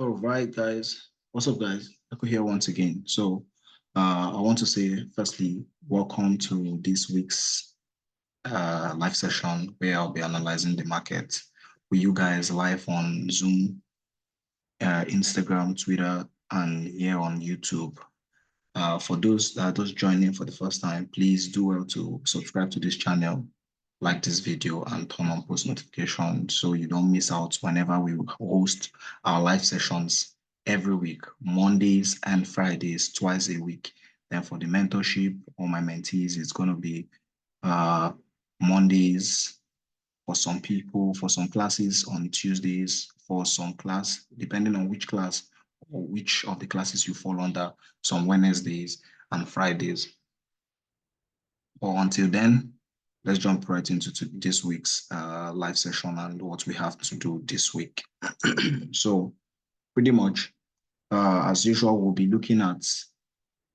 All right, guys. What's up, guys? Echo here once again. So, I want to say, firstly, welcome to this week's live session where I'll be analyzing the market with you guys live on Zoom, Instagram, Twitter, and here on YouTube. For those that are just joining for the first time, please do well to subscribe to this channel, like this video, and turn on post notifications so you don't miss out whenever we host our live sessions every week, Mondays and Fridays, twice a week. Then for the mentorship or my mentees, it's going to be uh, Mondays for some people, for some classes on Tuesdays, for some class, depending on which class or which of the classes you fall under, some Wednesdays and Fridays. But until then, let's jump right into this week's live session and what we have to do this week. So pretty much, as usual, we'll be looking at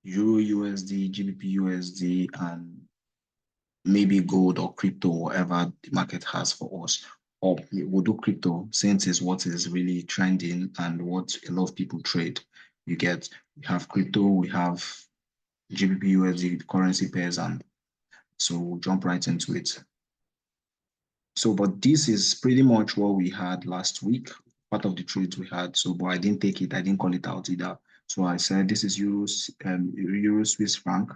EURUSD, GBPUSD, and maybe gold or crypto, whatever the market has for us. Or we'll do crypto since it's what is really trending and what a lot of people trade. You get, we have crypto, we have GBPUSD currency pairs, and so we'll jump right into it. So, but this is pretty much what we had last week, part of the trades we had. So, but I didn't take it, I didn't call it out either. So I said this is Euro Swiss franc.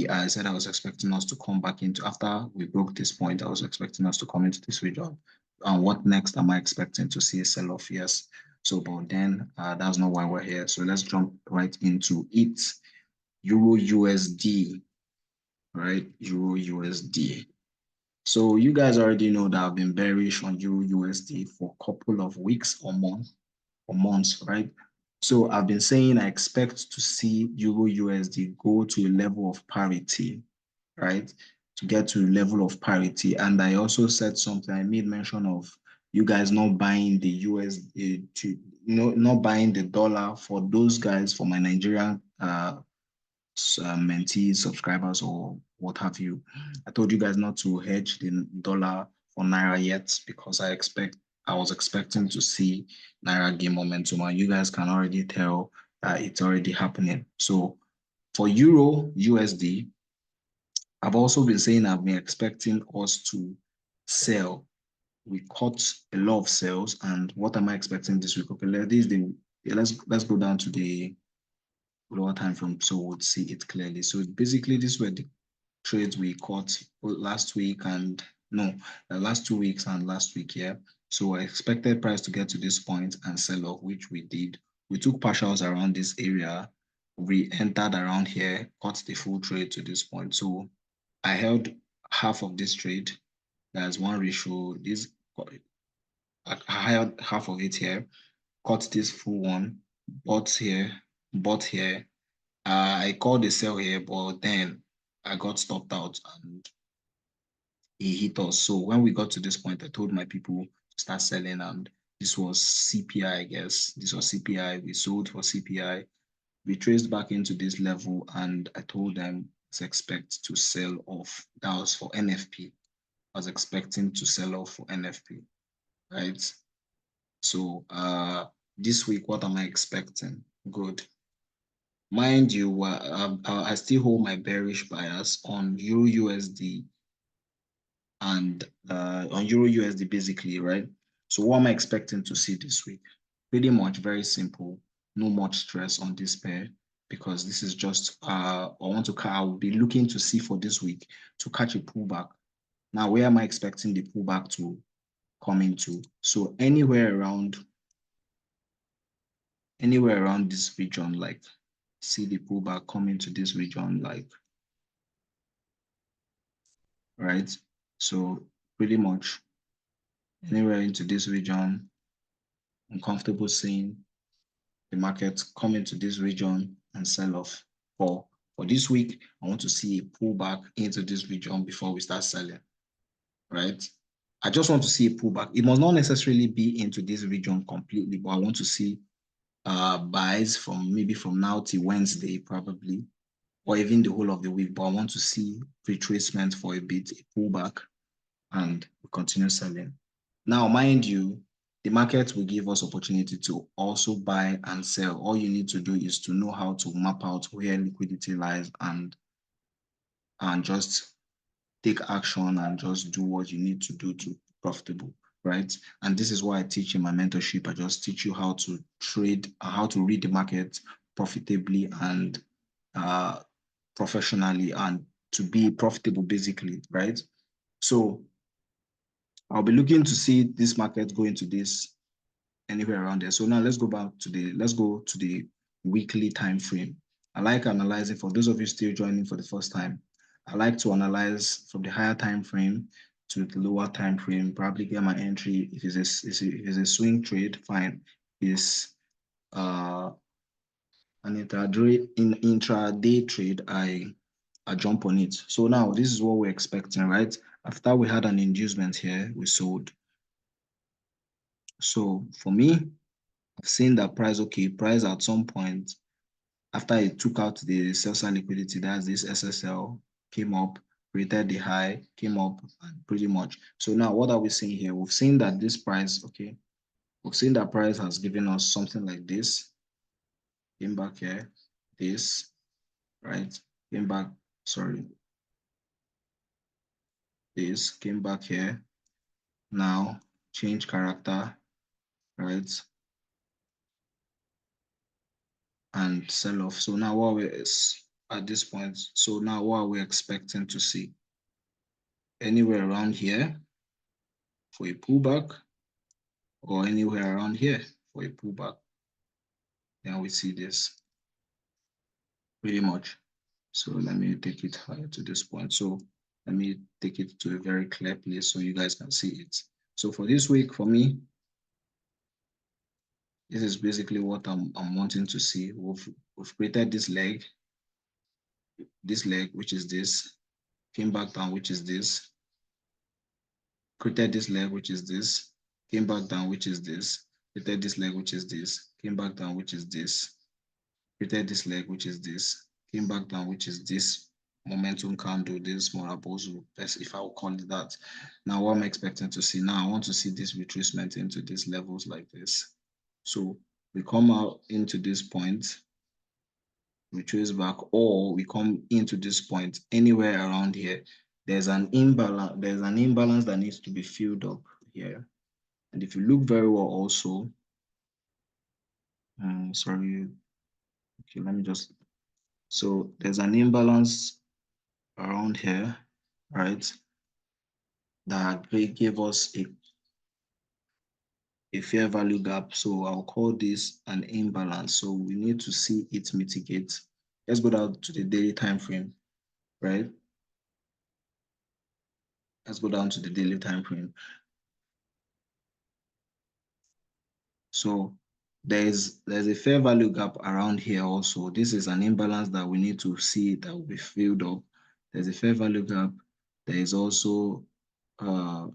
I said I was expecting us to come back into, after we broke this point, I was expecting us to come into this region. And what next am I expecting to see a sell-off? Yes. So, but then that's not why we're here. So let's jump right into it. Euro USD, right? Euro USD. So you guys already know that I've been bearish on Euro USD for a couple of weeks or months, right? So I've been saying I expect to see Euro USD go to a level of parity, right? To get to a level of parity. And I also said something, I made mention of you guys not buying the USD, not buying the dollar for those guys, for my Nigerian mentees, subscribers, or what have you. I told you guys not to hedge the dollar for Naira yet because I was expecting to see Naira gain momentum, and you guys can already tell that it's already happening. So for Euro USD, I've also been saying I've been expecting us to sell. We caught a lot of sales, and what am I expecting this week? Okay, let's go down to the lower time frame so we'll see it clearly. So basically, these were the trades we caught last week and last 2 weeks and last week here. So I expected price to get to this point and sell off, which we did. We took partials around this area. We entered around here, caught the full trade to this point. So I held half of this trade. There's one ratio. I held half of it here, caught this full one, bought here, bought here. I called a sell here, but then I got stopped out and he hit us. So when we got to this point, I told my people to start selling, and this was CPI, I guess. This was CPI. We sold for CPI. We traced back into this level, and I told them to expect to sell off. That was for NFP. I was expecting to sell off for NFP, right? So this week, what am I expecting? Good. Mind you, I still hold my bearish bias on Euro USD and on Euro USD basically, right? So what am I expecting to see this week? Pretty much very simple. No much stress on this pair because this is just I'll be looking to see for this week to catch a pullback. Now, where am I expecting the pullback to come into? So anywhere around this region, like see the pullback come into this region, like, right? So pretty much anywhere into this region, I'm comfortable seeing the market come into this region and sell off. For this week, I want to see a pullback into this region before we start selling, right? I just want to see a pullback. It must not necessarily be into this region completely, but I want to see buys from maybe from now till Wednesday, probably, or even the whole of the week. But I want to see retracement for a bit, a pullback, and we continue selling. Now, mind you, the market will give us opportunity to also buy and sell. All you need to do is to know how to map out where liquidity lies and just take action and just do what you need to do to be profitable, right? And this is why I teach in my mentorship. I just teach you how to trade, how to read the market profitably and professionally, and to be profitable basically, right? So I'll be looking to see this market go into this anywhere around there. So now let's go to the weekly time frame. I like analyzing, for those of you still joining for the first time, I like to analyze from the higher time frame to the lower time frame, probably get my entry. If it's a swing trade, fine. Is an intraday trade, I jump on it. So now this is what we're expecting, right? After we had an inducement here, we sold. So for me, I've seen that price at some point, after it took out the sell side liquidity, that's this SSL, came up, created the high, came up, and pretty much. So now what are we seeing here? We've seen that this price, we've seen that price has given us something like this, came back here, this, right? Came back, sorry, this, came back here, now change character, right? And sell off. So now what we is at this point, so now what are we expecting to see? Anywhere around here for a pullback, or anywhere around here for a pullback. Then we see this pretty much. So let me take it higher to this point. So let me take it to a very clear place so you guys can see it. So for this week, for me, this is basically what I'm wanting to see. We've created this leg, which is this, came back down, which is this, created this leg, which is this, came back down, which is this, created this leg, which is this, came back down, which is this, created this leg, which is this, came back down, which is this momentum candle, this Morabozu, if I will call it that. Now, what I'm expecting to see now, I want to see this retracement into these levels like this. So we come out into this point, we trace back, or we come into this point anywhere around here. There's an imbalance that needs to be filled up here. And if you look very well also, sorry, okay, let me just, so there's an imbalance around here, right? That gave us a fair value gap. So I'll call this an imbalance. So we need to see it mitigate. Let's go down to the daily time frame, right? Let's go down to the daily time frame. So there's a fair value gap around here also. This is an imbalance that we need to see that will be filled up. There's a fair value gap. There is also a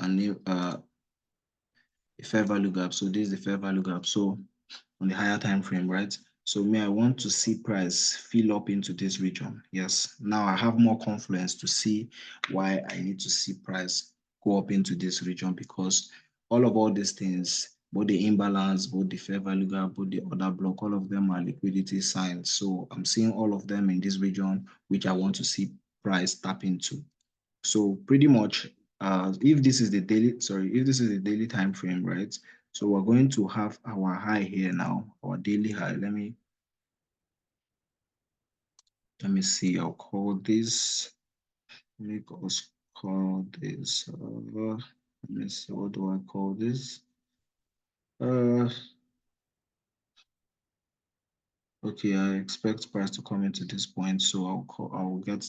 new a fair value gap. So this is the fair value gap. So on the higher time frame, right? So I want to see price fill up into this region. Yes. Now I have more confidence to see why I need to see price go up into this region, because all these things, both the imbalance, both the fair value gap, both the order block, all of them are liquidity signs. So I'm seeing all of them in this region, which I want to see price tap into. So pretty much, if this is the daily time frame, right? So we're going to have our high here now, our daily high. Let me see. I'll call this. Let me call this. Let me see. What do I call this? Okay, I expect price to come into this point, so I'll get,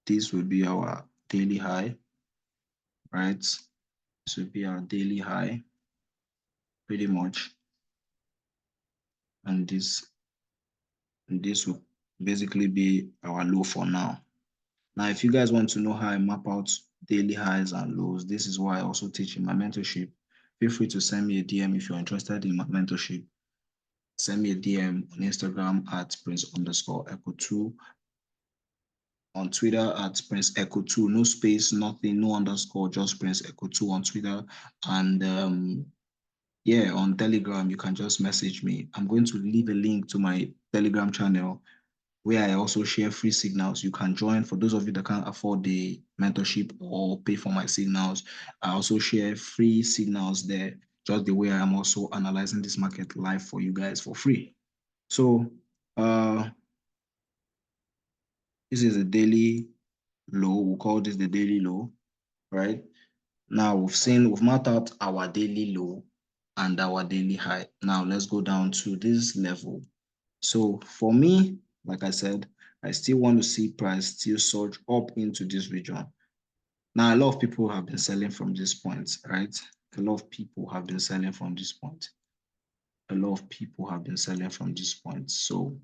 this will be our daily high, right? This will be our daily high, pretty much, and this will basically be our low for now. Now, if you guys want to know how I map out daily highs and lows, this is why I also teach in my mentorship. Feel free to send me a DM if you're interested in my mentorship. Send me a DM on Instagram at prince_echo2, on Twitter at Prince Echo 2, no space, nothing, no underscore, just Prince Echo 2 on Twitter. And yeah, on Telegram, you can just message me. I'm going to leave a link to my Telegram channel where I also share free signals. You can join. For those of you that can't afford the mentorship or pay for my signals, I also share free signals there, just the way I'm also analyzing this market live for you guys for free. So this is a daily low. We'll call this the daily low, right? Now we've mapped out our daily low and our daily high. Now let's go down to this level. So for me, like I said, I still want to see price still surge up into this region. Now, a lot of people have been selling from this point, right? A lot of people have been selling from this point. A lot of people have been selling from this point. So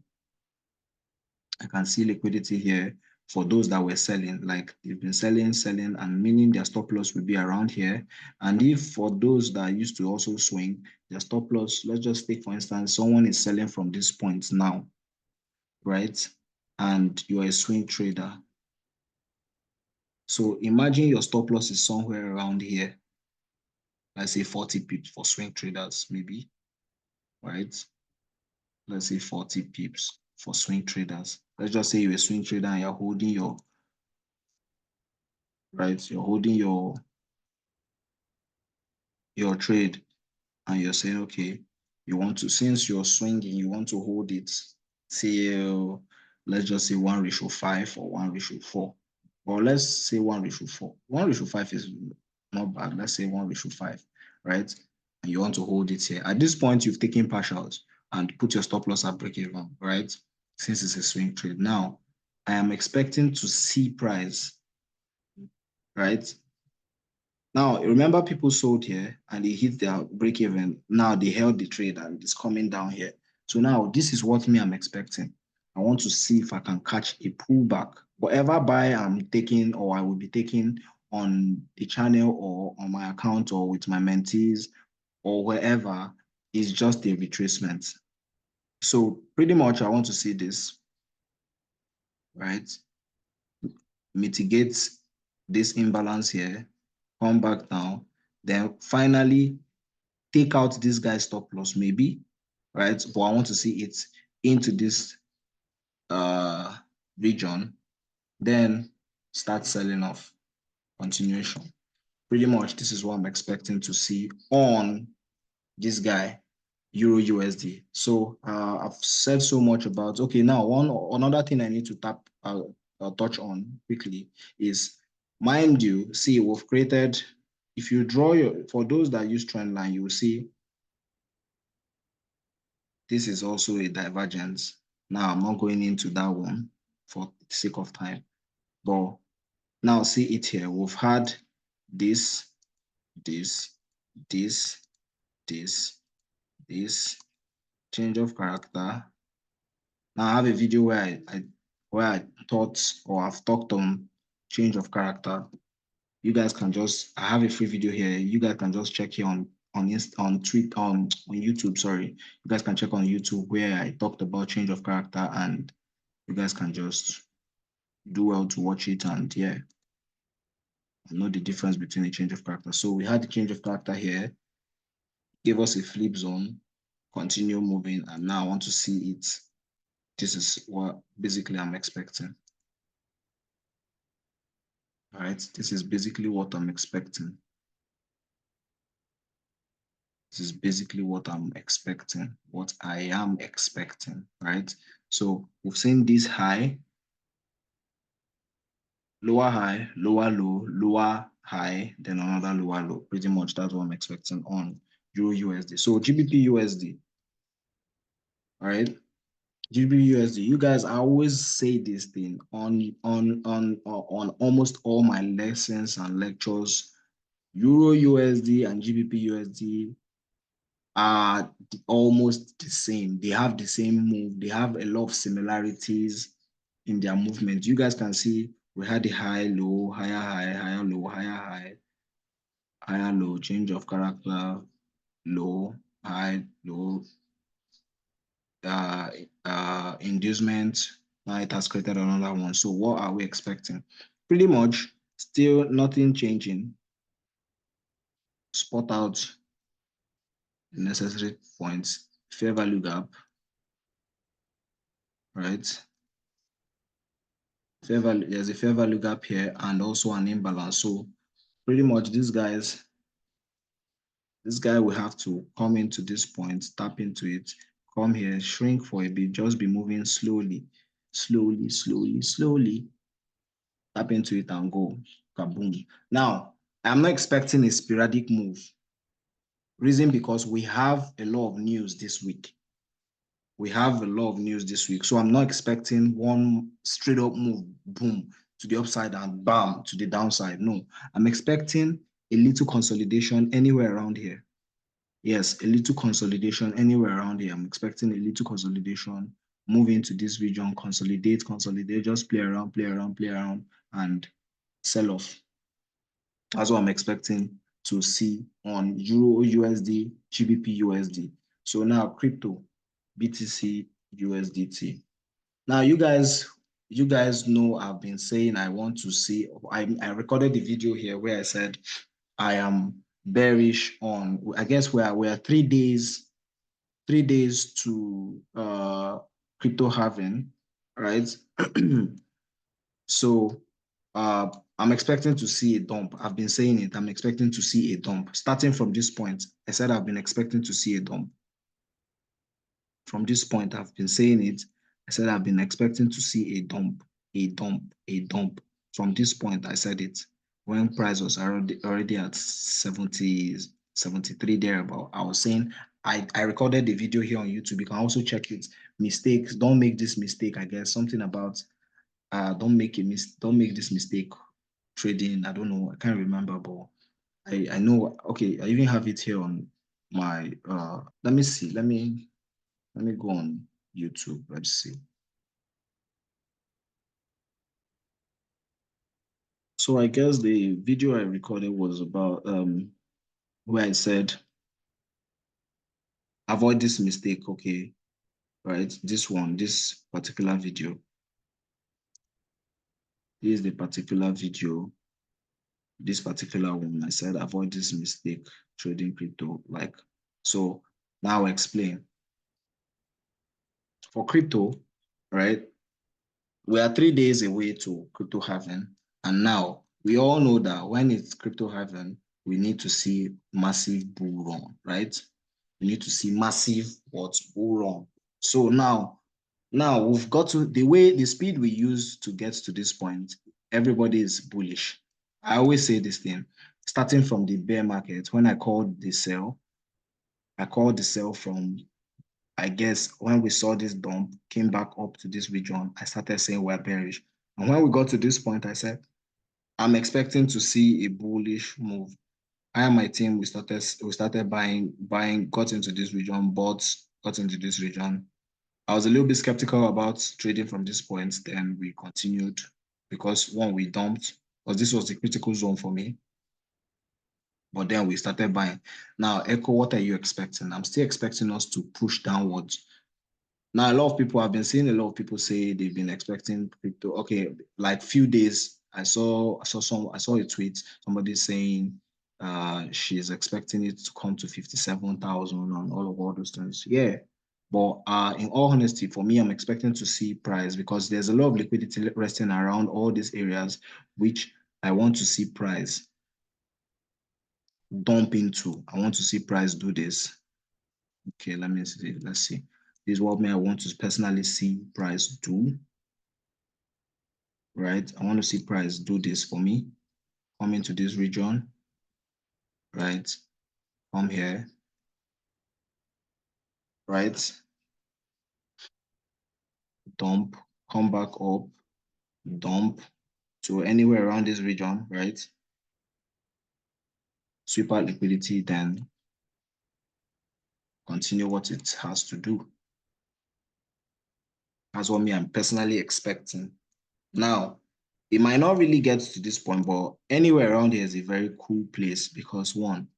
I can see liquidity here for those that were selling, like they've been selling, and meaning their stop loss will be around here. And if for those that used to also swing, their stop loss, let's just take for instance, someone is selling from this point now, right? And you're a swing trader. So imagine your stop loss is somewhere around here. Let's say 40 pips for swing traders, maybe, right? Let's say 40 pips for swing traders. Let's just say you're a swing trader and you're holding your, right? You're holding your trade and you're saying, okay, you want to, since you're swinging, you want to hold it till, let's just say 1:5 or 1:4. Or let's say 1:4. 1:5 is not bad. Let's say 1:5, right? And you want to hold it here. At this point, you've taken partials and put your stop loss at break even, right? Since it's a swing trade. Now, I am expecting to see price, right? Now, remember people sold here and they hit their break even. Now they held the trade and it's coming down here. So now this is what me I'm expecting. I want to see if I can catch a pullback. Whatever buy I'm taking or I will be taking on the channel or on my account or with my mentees or wherever is just a retracement. So pretty much I want to see this, right? Mitigate this imbalance here, come back down, then finally take out this guy's stop loss maybe, right? But I want to see it into this region, then start selling off, continuation. Pretty much this is what I'm expecting to see on this guy, Euro USD. So I've said so much about, okay, now another thing I need to touch on quickly is, mind you, see, we've created, if you draw for those that use trend line, you will see this is also a divergence. Now, I'm not going into that one for the sake of time, but now see it here. We've had this, this, this, this, this, change of character. Now I have a video where I taught or I've talked on change of character. You guys can just, I have a free video here. You guys can just check here on YouTube. Sorry, you guys can check on YouTube where I talked about change of character, and you guys can just do well to watch it and yeah, know the difference between the change of character. So we had the change of character here, gave us a flip zone, continue moving, and now I want to see it. This is what basically I'm expecting. All right, this is basically what I'm expecting. This is basically what I'm expecting, what I am expecting, right? So we've seen this high, lower, low, lower high, then another lower low. Pretty much that's what I'm expecting on Euro USD. So GBP USD, all right? GBP USD. You guys, I always say this thing on almost all my lessons and lectures. Euro USD and GBP USD are almost the same. They have the same move. They have a lot of similarities in their movement. You guys can see we had the high, low, higher, low, higher, low, change of character, low, high, low, inducement, Now it has created another one. So what are we expecting? Pretty much still nothing changing. Spot out the necessary points, fair value gap, right? Fair value, there's a fair value gap here and also an imbalance. So pretty much this guy will have to come into this point, tap into it, come here, shrink for a bit, just be moving slowly, slowly, tap into it and go, kaboom. Now, I'm not expecting a sporadic move. Reason because we have a lot of news this week. So I'm not expecting one straight up move, boom, to the upside and bam, to the downside. No, I'm expecting a little consolidation anywhere around here. Yes, a little consolidation anywhere around here. I'm expecting a little consolidation, move into this region, consolidate, just play around, and sell off. That's what I'm expecting to see on Euro USD, GBP USD. So now crypto, BTC USDT. Now you guys know I've been saying I want to see. I recorded the video here where I said I am bearish on. I guess we are 3 days to crypto halving, right? So I'm expecting to see a dump. I've been saying it. I'm expecting to see a dump. Starting from this point, I said I've been expecting to see a dump. From this point, I've been saying it. I said I've been expecting to see a dump, a dump, a dump. From this point, I said it. When price was already at 70, 73 thereabout, I was saying I recorded the video here on YouTube. You can also check it. Mistakes. Don't make this mistake. I guess something about don't make this mistake trading. I don't know. I can't remember, but I know. Okay, I even have it here on my. Let me see. Let me go on YouTube. Let's see. So I guess the video I recorded was about where I said avoid this mistake. Okay, right? This particular video. This is the particular video. This particular one. I said avoid this mistake trading crypto. Like so. Now I'll explain. For crypto, right? We are 3 days away to crypto halving, and now we all know that when it's crypto halving, we need to see massive bull run, right? We need to see massive bull run. So now we've got to the speed we use to get to this point. Everybody is bullish. I always say this thing, starting from the bear market. When I called the sell from, I guess when we saw this dump, came back up to this region, I started saying we're bearish. And when we got to this point, I said, I'm expecting to see a bullish move. I and my team, we started buying, got into this region, got into this region. I was a little bit skeptical about trading from this point. Then we continued because one, we dumped, because this was the critical zone for me. But then we started buying. Now, Echo, what are you expecting? I'm still expecting us to push downwards. Now, a lot of people, I've been seeing a lot of people say they've been expecting crypto. Okay, like few days, I saw a tweet, somebody saying she's expecting it to come to 57,000 and all those things. Yeah. But in all honesty, for me, I'm expecting to see price because there's a lot of liquidity resting around all these areas, which I want to see price dump into. I want to see price do this. Okay, let me see. Let's see. This is what I want to personally see price do. Right? I want to see price do this for me. Come into this region. Right? Come here. Right? Dump. Come back up. Dump to anywhere around this region. Right? Sweep out liquidity, then continue what it has to do. That's what I'm personally expecting. Now, it might not really get to this point, but anywhere around here is a very cool place because one,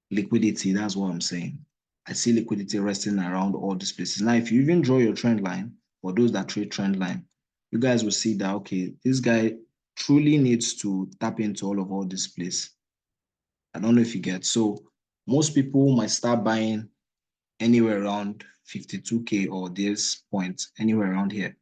liquidity, that's what I'm saying. I see liquidity resting around all these places. Now, if you even draw your trend line, for those that trade trend line, you guys will see that, okay, this guy truly needs to tap into all this place. I don't know if you get. So most people might start buying anywhere around 52K or this point, anywhere around here,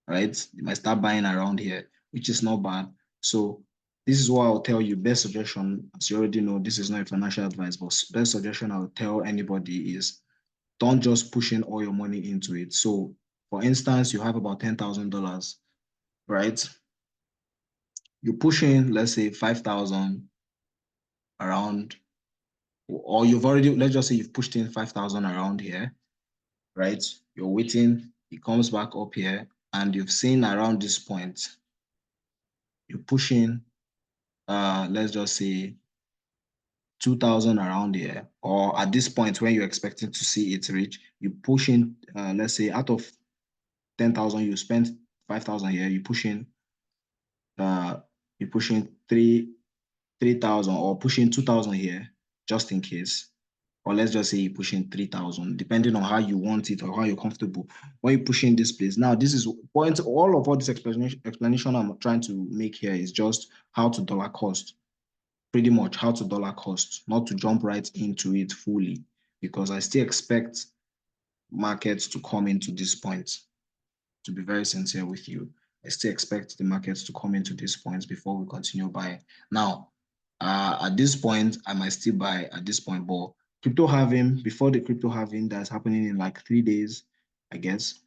right? You might start buying around here, which is not bad. So this is what I'll tell you. Best suggestion, as you already know, this is not a financial advice, but best suggestion I'll tell anybody is don't just push in all your money into it. So for instance, you have about $10,000, right? You push in, let's say 5,000 around, or you've already, let's just say you've pushed in 5,000 around here, right? You're waiting, it comes back up here, and you've seen around this point, you push in, let's just say 2,000 around here, or at this point when you're expecting to see it reach, you push in, let's say out of 10,000, you spent 5,000 here, uh, you push in 3,000 or pushing 2,000 here, just in case. Or let's just say you push in 3,000, depending on how you want it or how you're comfortable. When you push in this place, now this is point. All this explanation I'm trying to make here is just how to dollar cost, pretty much how to dollar cost, not to jump right into it fully, because I still expect markets to come into this point. To be very sincere with you, I still expect the markets to come into these points before we continue buying. Now, at this point, I might still buy at this point, but crypto halving, before the crypto halving that's happening in like 3 days, I guess,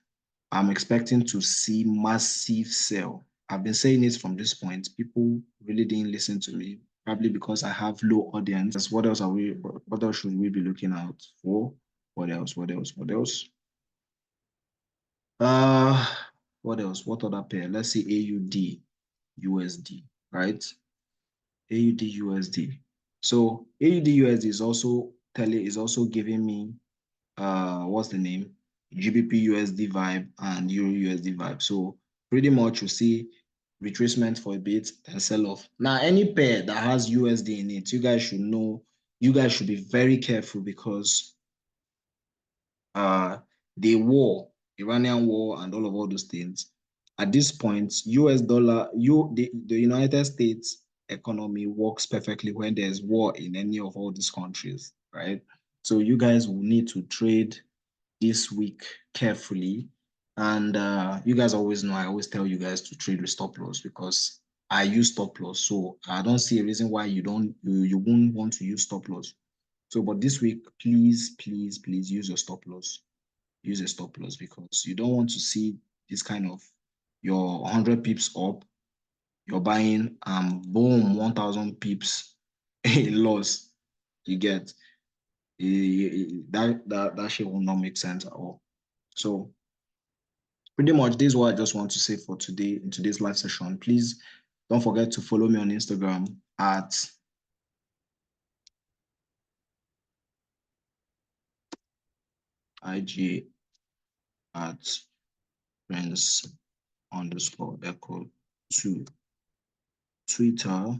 I'm expecting to see massive sell. I've been saying it from this point. People really didn't listen to me, probably because I have low audience. What else what else should we be looking out for? What else? What else? What else? Uh, what else? What other pair? Let's see AUD, USD, right? AUD, USD. So AUD, USD is also giving me what's the name? GBPUSD vibe and EURUSD vibe. So pretty much you see retracement for a bit and sell off. Now, any pair that has USD in it, you guys should know, you guys should be very careful because uh, the war, Iranian war, and all those things. At this point, US dollar, the United States economy works perfectly when there's war in any of all these countries, right? So you guys will need to trade this week carefully. And you guys always know, I always tell you guys to trade with stop loss because I use stop loss. So I don't see a reason why you won't want to use stop loss. So, but this week, please use your stop loss. Use a stop loss because you don't want to see this kind of your 100 pips up, you're buying, boom, 1,000 pips in loss. You get that shit will not make sense at all. So pretty much this is what I just want to say for today in today's live session. Please don't forget to follow me on Instagram at IG at Prince underscore echo 2. Twitter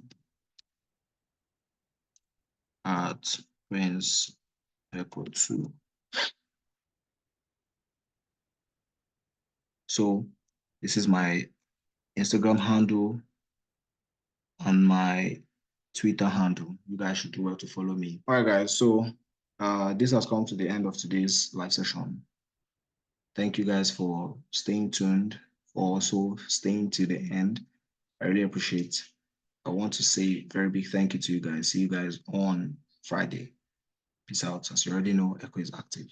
at Prince echo 2. So this is my Instagram handle and my Twitter handle. You guys should do well to follow me. All right, guys. So this has come to the end of today's live session. Thank you guys for staying tuned, for also staying to the end. I really appreciate. I want to say a very big thank you to you guys. See you guys on Friday. Peace out. As you already know, Echo is active.